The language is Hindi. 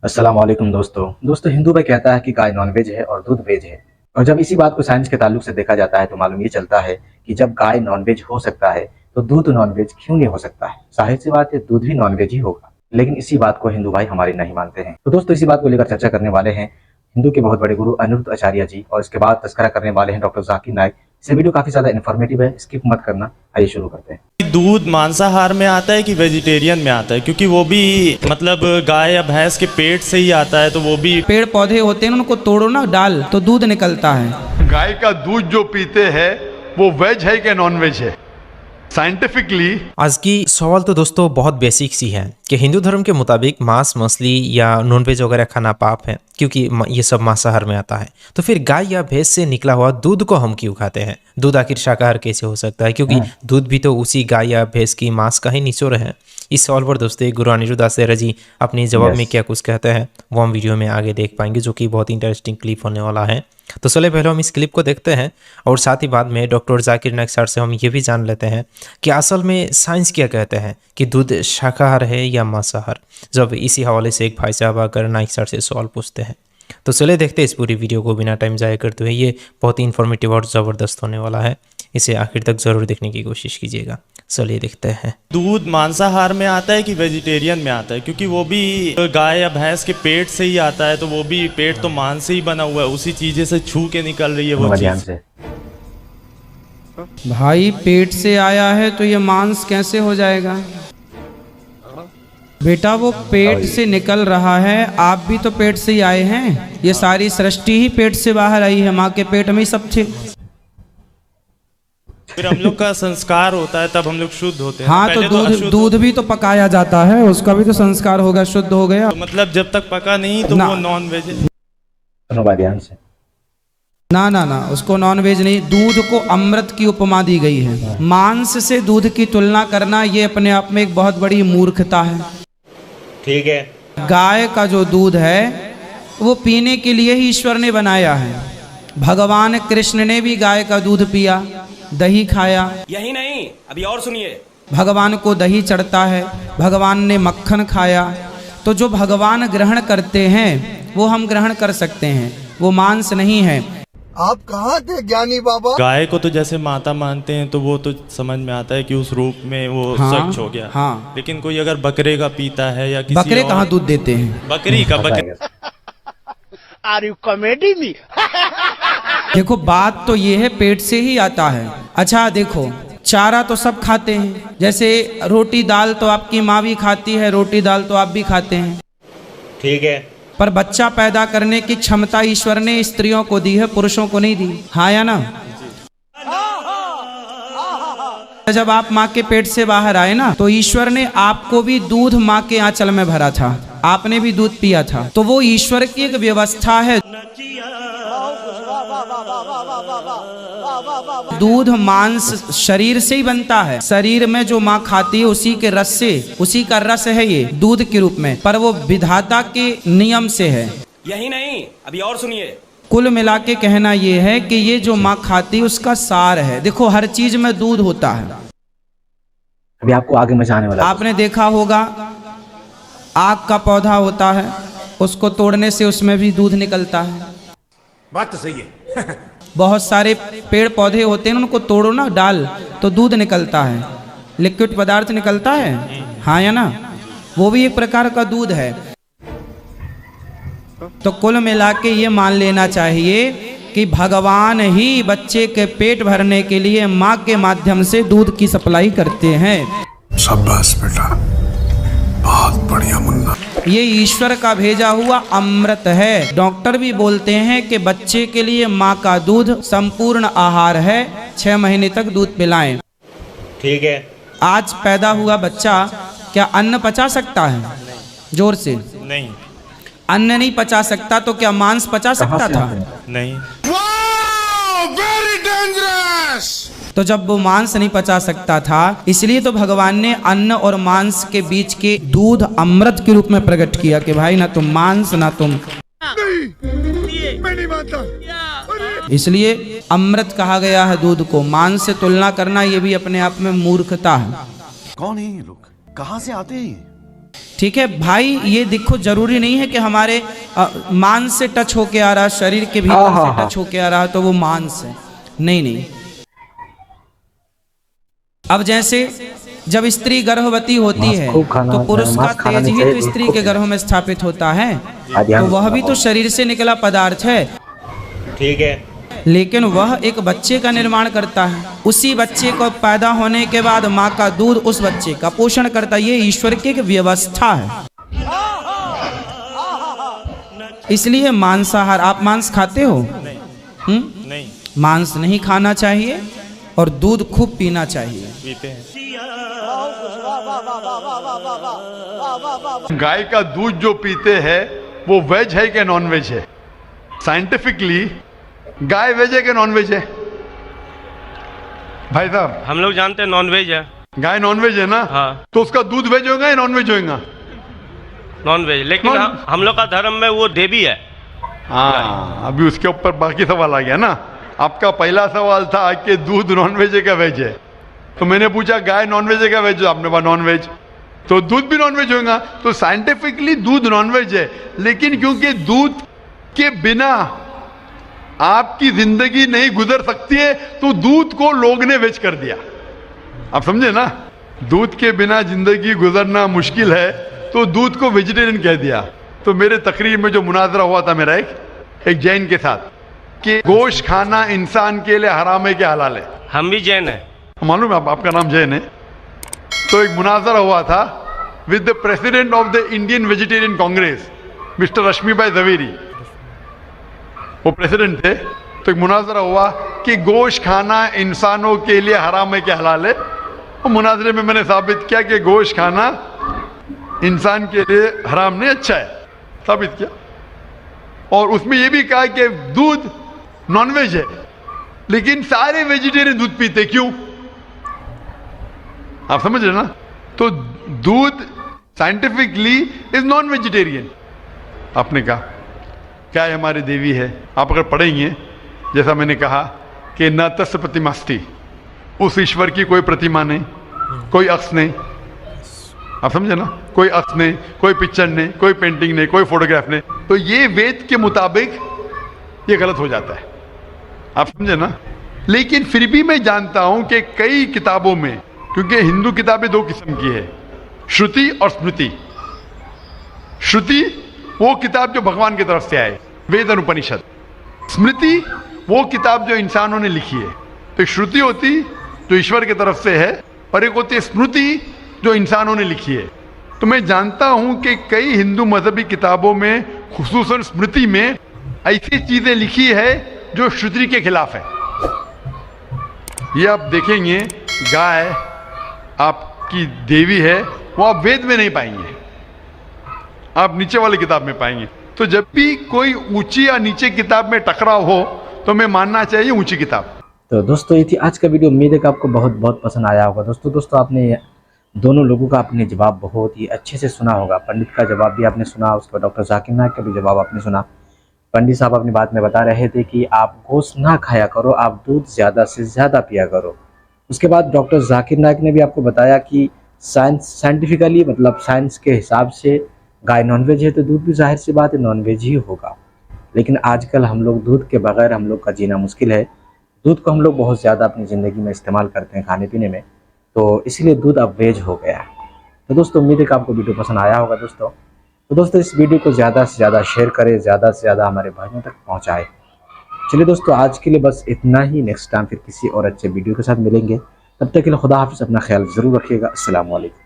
अस्सलाम वालेकुम दोस्तों हिंदू में कहता है कि गाय नॉनवेज है और दूध वेज है। और जब इसी बात को साइंस के ताल्लुक से देखा जाता है तो मालूम ये चलता है कि जब गाय नॉनवेज हो सकता है तो दूध नॉनवेज क्यों नहीं हो सकता है। जाहिर सी बात है, दूध भी नॉनवेज ही होगा। लेकिन इसी बात को हिंदू भाई हमारे नहीं मानते हैं। तो दोस्तों इसी बात को लेकर चर्चा करने वाले हैं हिंदू के बहुत बड़े गुरु अनिरुद्ध आचार्य जी, और इसके बाद तस्करा करने वाले हैं डॉक्टर जाकिर नाइक। ये वीडियो काफी ज्यादा इन्फॉर्मेटिव है, स्किप मत करना। आइए शुरू करते हैं। दूध मांसाहार में आता है कि वेजिटेरियन में आता है? क्योंकि वो भी मतलब गाय या भैंस के पेट से ही आता है, तो वो भी पेड़ पौधे होते हैं उनको तोड़ो ना डाल तो दूध निकलता है। गाय का दूध जो पीते हैं वो वेज है कि नॉन वेज है साइंटिफिकली? आज की सवाल तो दोस्तों बहुत बेसिक सी है कि हिंदू धर्म के मुताबिक मांस मछली या नॉनवेज वगैरह खाना पाप है, क्योंकि ये सब मांसाहार में आता है। तो फिर गाय या भैंस से निकला हुआ दूध को हम क्यों खाते हैं? दूध आखिर शाकाहार कैसे हो सकता है? क्योंकि दूध भी तो उसी गाय या भैंस की मांस का ही निचोड़ है। इस सवाल पर दोस्तों गुरु अनिरुद्ध आचार्य जी अपने जवाब में क्या कुछ कहते हैं वो हम वीडियो में आगे देख पाएंगे, जो कि बहुत इंटरेस्टिंग क्लिप होने वाला है। तो चलिए पहले हम इस क्लिप को देखते हैं और साथ ही बाद में डॉक्टर जाकिर नाइक सर से हम ये भी जान लेते हैं कि असल में साइंस क्या कहते हैं कि दूध शाकाहार है या मांसाहार। जब इसी हवाले से एक भाई साहब आकर नाइक सर से सवाल पूछते हैं, तो चलिए देखते हैं इस पूरी वीडियो को बिना टाइम जाया करते हुए। ये बहुत ही इन्फॉर्मेटिव और ज़बरदस्त होने वाला है, इसे आखिर तक ज़रूर देखने की कोशिश कीजिएगा। चलिए देखते हैं। दूध मांसाहार में आता है कि वेजिटेरियन में आता है? क्योंकि वो भी गाय या भैंस के पेट से ही आता है, तो वो भी पेट तो मांस से ही बना हुआ है, उसी चीजें से छू के निकल रही है वो चीज। भाई पेट से आया है तो ये मांस कैसे हो जाएगा बेटा? वो पेट से निकल रहा है, आप भी तो पेट से ही आए हैं। ये सारी सृष्टि ही पेट से बाहर आई है, माँ के पेट में ही सब थे। फिर हम लोग का संस्कार होता है तब हम लोग शुद्ध होते हैं। हाँ, तो दूध भी तो पकाया जाता है, उसका भी तो संस्कार होगा, शुद्ध हो गया। तो मतलब जब तक पका नहीं तो वो नॉन वेज है। ना उसको नॉन वेज नहीं। दूध को अमृत की उपमा दी गई है। मांस से दूध की तुलना करना ये अपने आप में एक बहुत बड़ी मूर्खता है। ठीक है। गाय का जो दूध है वो पीने के लिए ही ईश्वर ने बनाया है। भगवान कृष्ण ने भी गाय का दूध पिया, दही खाया। यही नहीं, अभी और सुनिए। भगवान को दही चढ़ता है, भगवान ने मक्खन खाया। तो जो भगवान ग्रहण करते हैं वो हम ग्रहण कर सकते हैं, वो मांस नहीं है। आप कहाँ थे ज्ञानी बाबा? गाय को तो जैसे माता मानते हैं तो वो तो समझ में आता है कि उस रूप में वो स्वच्छ हो गया। हाँ। लेकिन कोई अगर बकरे का पीता है या किसी बकरे कहाँ दूध देते हैं? बकरी का आर यू कॉमेडी मी? देखो बात तो ये है, पेट से ही आता है। अच्छा देखो, चारा तो सब खाते हैं, जैसे रोटी दाल तो आपकी माँ भी खाती है, रोटी दाल तो आप भी खाते हैं। ठीक है। पर बच्चा पैदा करने की क्षमता ईश्वर ने स्त्रियों को दी है, पुरुषों को नहीं दी। हाँ या ना? जब आप माँ के पेट से बाहर आए ना, तो ईश्वर ने आपको भी दूध माँ के आंचल में भरा था, आपने भी दूध पिया था। तो वो ईश्वर की एक व्यवस्था है। दूध मांस शरीर से ही बनता है। शरीर में जो माँ खाती है उसी के रस से, उसी का रस है ये दूध के रूप में, पर वो विधाता के नियम से है। यही नहीं, अभी और सुनिए। कुल मिला के कहना ये है कि ये जो माँ खाती है उसका सार है। देखो हर चीज में दूध होता है। अभी आपको आगे मजा आने वाला है। आपने देखा होगा आग का पौधा होता है, उसको तोड़ने से उसमें भी दूध निकलता है। बात तो सही है। बहुत सारे पेड़ पौधे होते हैं, उनको तोड़ो ना डाल तो दूध निकलता है, लिक्विड पदार्थ निकलता है। हाँ या ना? वो भी एक प्रकार का दूध है। तो कुल मिला के ये मान लेना चाहिए कि भगवान ही बच्चे के पेट भरने के लिए माँ के माध्यम से दूध की सप्लाई करते हैं। शाबाश बेटा, बहुत बढ़िया मुन्ना। ये ईश्वर का भेजा हुआ अमृत है। डॉक्टर भी बोलते हैं कि बच्चे के लिए माँ का दूध संपूर्ण आहार है, 6 महीने तक दूध पिलाएं। ठीक है। आज पैदा हुआ बच्चा क्या अन्न पचा सकता है? जोर से नहीं। अन्न नहीं पचा सकता तो क्या मांस पचा सकता था? नहीं। Very dangerous. तो जब वो मांस नहीं पचा सकता था, इसलिए तो भगवान ने अन्न और मांस के बीच के दूध अमृत के रूप में प्रकट किया कि भाई ना तुम मांस ना तुम। मैं नहीं मानता। इसलिए अमृत कहा गया है दूध को। मांस से तुलना करना ये भी अपने आप में मूर्खता है। कौन है ये लोग? कहां से आते हैं? ठीक है भाई, ये देखो जरूरी नहीं है कि हमारे मांस से टच होके आ रहा, शरीर के भीतर से टच होके आ रहा तो वो मांस है, नहीं नहीं। अब जैसे जब स्त्री गर्भवती होती है तो पुरुष का तेज ही तो स्त्री के गर्भ में स्थापित होता है, तो वह भी तो शरीर से निकला पदार्थ है, ठीक है, लेकिन वह एक बच्चे का निर्माण करता है। उसी बच्चे को पैदा होने के बाद माँ का दूध उस बच्चे का पोषण करता है। ये ईश्वर की एक व्यवस्था है। इसलिए मांसाहार, आप मांस खाते हो? नहीं, मांस नहीं खाना चाहिए और दूध खूब पीना चाहिए। पीते हैं। गाय का दूध जो पीते हैं वो वेज है कि नॉन वेज है? साइंटिफिकली गाय वेज है कि नॉन वेज है भाई साहब? हम लोग जानते हैं नॉन वेज है। गाय नॉन वेज है ना? हाँ। तो उसका दूध वेज होगा या नॉन वेज होगा? नॉन वेज, लेकिन हम लोग का धर्म में वो देवी है। हाँ, अभी उसके ऊपर बाकी सवाल आ गया ना। आपका पहला सवाल था कि दूध नॉन वेज है क्या वेज है, तो मैंने पूछा गाय नॉन वेज है क्या वेज, आपने कहा नॉन वेज, तो दूध भी नॉन वेज होगा। तो साइंटिफिकली दूध नॉन वेज है, लेकिन क्योंकि दूध के बिना आपकी जिंदगी नहीं गुजर सकती है तो दूध को लोग ने वेज कर दिया। आप समझे ना? दूध के बिना जिंदगी गुजरना मुश्किल है तो दूध को वेजिटेरियन कह दिया। तो मेरे तकरीर में जो मुनाजरा हुआ था मेरा एक जैन के साथ कि गोश्त खाना इंसान के लिए हराम है क्या हलाल है? हम भी जैन है। मालूम है आपका नाम जैन है? तो एक मुनाजरा हुआ था with the president of the Indian vegetarian congress mister Rashmi bhai Zaveri, वो प्रेसिडेंट थे। तो एक मुनाजरा हुआ कि गोश्त खाना इंसानों के लिए हराम है क्या हलाल है। और मुनाजरे में मैंने साबित किया कि गोश्त खाना इंसान के लिए हराम नहीं, अच्छा है, साबित किया। और उसमें यह भी कहा कि दूध नॉनवेज है, लेकिन सारे वेजिटेरियन दूध पीते, क्यों? आप समझ रहे ना? तो दूध साइंटिफिकली इज नॉन वेजिटेरियन। आपने कहा क्या है, हमारी देवी है। आप अगर पढ़ेंगे, जैसा मैंने कहा कि न तस् प्रतिमास्ति, उस ईश्वर की कोई प्रतिमा नहीं, कोई अक्स नहीं। आप समझे ना? कोई अक्स नहीं, कोई पिक्चर नहीं, कोई पेंटिंग नहीं, कोई फोटोग्राफ नहीं। तो ये वेद के मुताबिक ये गलत हो जाता है। आप समझे ना? लेकिन फिर भी मैं जानता हूं कि कई किताबों में, क्योंकि हिंदू किताबें दो किस्म की है, श्रुति और स्मृति। श्रुति वो किताब जो भगवान की तरफ से आए, वेद और उपनिषद। स्मृति वो किताब जो इंसानों ने लिखी है। तो एक श्रुति होती जो ईश्वर की तरफ से है, और एक होती है स्मृति जो इंसानों ने लिखी है। तो मैं जानता हूं कि कई हिंदू मजहबी किताबों में, खुसूसन स्मृति में, ऐसी चीजें लिखी है जो श्रुति के खिलाफ है। ये आप देखेंगे, गाय आपकी देवी है, वो आप वेद में नहीं पाएंगे, आप नीचे वाली किताब में पाएंगे। तो जब भी कोई ऊंची या नीचे किताब में टकराव हो तो मैं मानना चाहिए ऊंची किताब। तो दोस्तों, ये थी आज का वीडियो। उम्मीद है कि आपको बहुत बहुत पसंद आया होगा। दोस्तों आपने दोनों लोगों का अपने जवाब बहुत ही अच्छे से सुना होगा। पंडित का जवाब भी आपने सुना, उसके बाद डॉक्टर जाकिर नाइक का भी जवाब आपने सुना। पंडित साहब अपनी बात में बता रहे थे कि आप गोश्त ना खाया करो, आप दूध ज़्यादा से ज़्यादा पिया करो। उसके बाद डॉक्टर जाकिर नाइक ने भी आपको बताया कि साइंटिफिकली, मतलब साइंस के हिसाब से गाय नॉनवेज है तो दूध भी जाहिर सी बात है नॉनवेज ही होगा। लेकिन आजकल हम लोग दूध के बगैर हम लोग का जीना मुश्किल है। दूध को हम लोग बहुत ज़्यादा अपनी ज़िंदगी में इस्तेमाल करते हैं, खाने पीने में, तो इसलिए दूध अब वेज हो गया है। तो दोस्तों, उम्मीद है कि आपको वीडियो पसंद आया होगा। दोस्तों इस वीडियो को ज़्यादा से ज़्यादा शेयर करें, ज़्यादा से ज़्यादा हमारे भाइयों तक पहुँचाएँ। चलिए दोस्तों, आज के लिए बस इतना ही। नेक्स्ट टाइम फिर किसी और अच्छे वीडियो के साथ मिलेंगे। तब तक के लिए खुदा हाफिज़, अपना ख्याल ज़रूर रखिएगा। अस्सलाम वालेकुम।